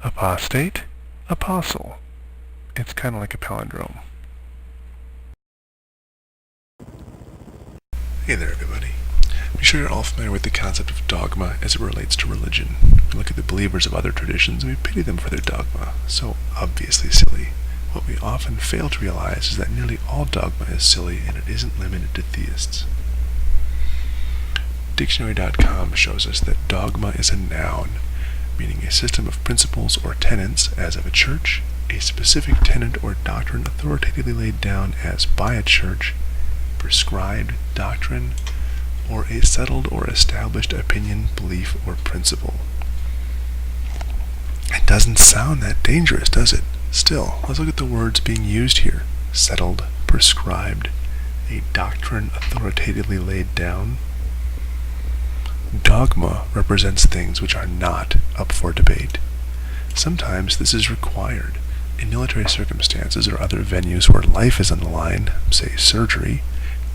apostate, apostle. It's kind of like a palindrome. Hey there, everybody. I'm sure you're all familiar with the concept of dogma as it relates to religion. We look at the believers of other traditions and we pity them for their dogma, so obviously silly. What we often fail to realize is that nearly all dogma is silly and it isn't limited to theists. Dictionary.com shows us that dogma is a noun, meaning a system of principles or tenets as of a church, a specific tenet or doctrine authoritatively laid down as by a church, prescribed doctrine, or a settled or established opinion, belief, or principle. It doesn't sound that dangerous, does it? Still, let's look at the words being used here. Settled, prescribed, a doctrine authoritatively laid down. Dogma represents things which are not up for debate. Sometimes this is required. In military circumstances or other venues where life is on the line, say surgery,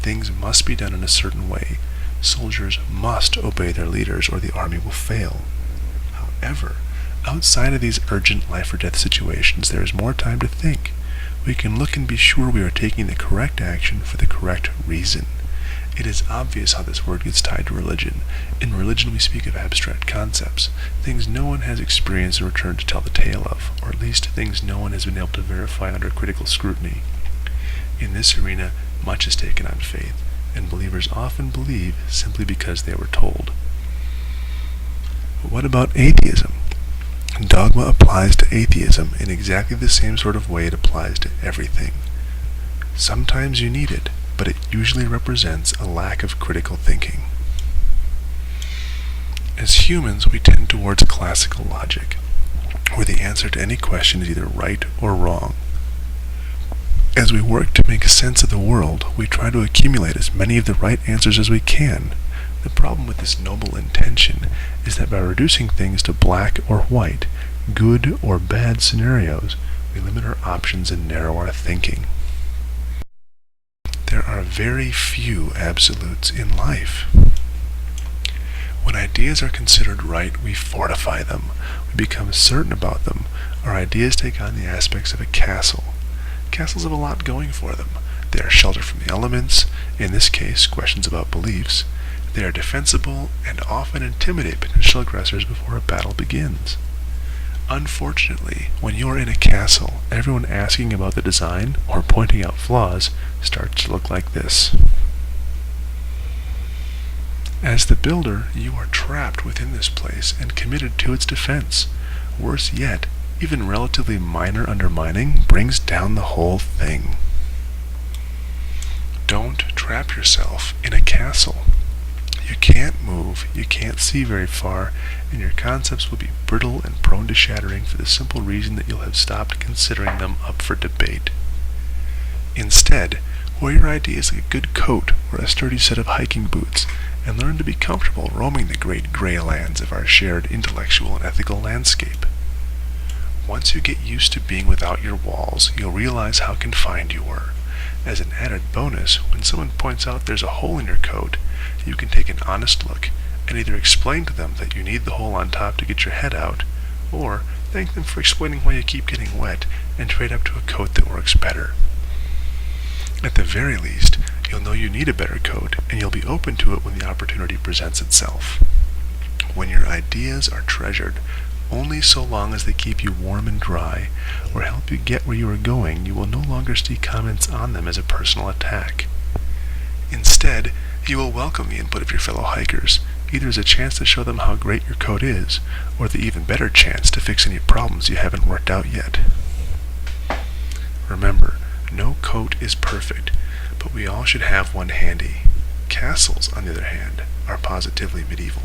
things must be done in a certain way. Soldiers must obey their leaders or the army will fail. However, outside of these urgent life or death situations, there is more time to think. We can look and be sure we are taking the correct action for the correct reason. It is obvious how this word gets tied to religion. In religion we speak of abstract concepts, things no one has experienced and returned to tell the tale of, or at least things no one has been able to verify under critical scrutiny. In this arena, much is taken on faith, and believers often believe simply because they were told. But what about atheism? Dogma applies to atheism in exactly the same sort of way it applies to everything. Sometimes you need it, but it usually represents a lack of critical thinking. As humans, we tend towards classical logic, where the answer to any question is either right or wrong. As we work to make sense of the world, we try to accumulate as many of the right answers as we can. The problem with this noble intention is that by reducing things to black or white, good or bad scenarios, we limit our options and narrow our thinking. There are very few absolutes in life. When ideas are considered right, we fortify them. We become certain about them. Our ideas take on the aspects of a castle. Castles have a lot going for them. They are sheltered from the elements, in this case, questions about beliefs. They are defensible and often intimidate potential aggressors before a battle begins. Unfortunately, when you are in a castle, everyone asking about the design or pointing out flaws starts to look like this. As the builder, you are trapped within this place and committed to its defense. Worse yet, even relatively minor undermining brings down the whole thing. Don't trap yourself in a castle. You can't move, you can't see very far, and your concepts will be brittle and prone to shattering for the simple reason that you'll have stopped considering them up for debate. Instead, wear your ideas like a good coat or a sturdy set of hiking boots, and learn to be comfortable roaming the great gray lands of our shared intellectual and ethical landscape. Once you get used to being without your walls, you'll realize how confined you were. As an added bonus, when someone points out there's a hole in your coat, you can take an honest look and either explain to them that you need the hole on top to get your head out, or thank them for explaining why you keep getting wet and trade up to a coat that works better. At the very least, you'll know you need a better coat, and you'll be open to it when the opportunity presents itself. When your ideas are treasured, only so long as they keep you warm and dry, or help you get where you are going, you will no longer see comments on them as a personal attack. Instead, you will welcome the input of your fellow hikers, either as a chance to show them how great your coat is, or the even better chance to fix any problems you haven't worked out yet. Remember, no coat is perfect, but we all should have one handy. Castles, on the other hand, are positively medieval.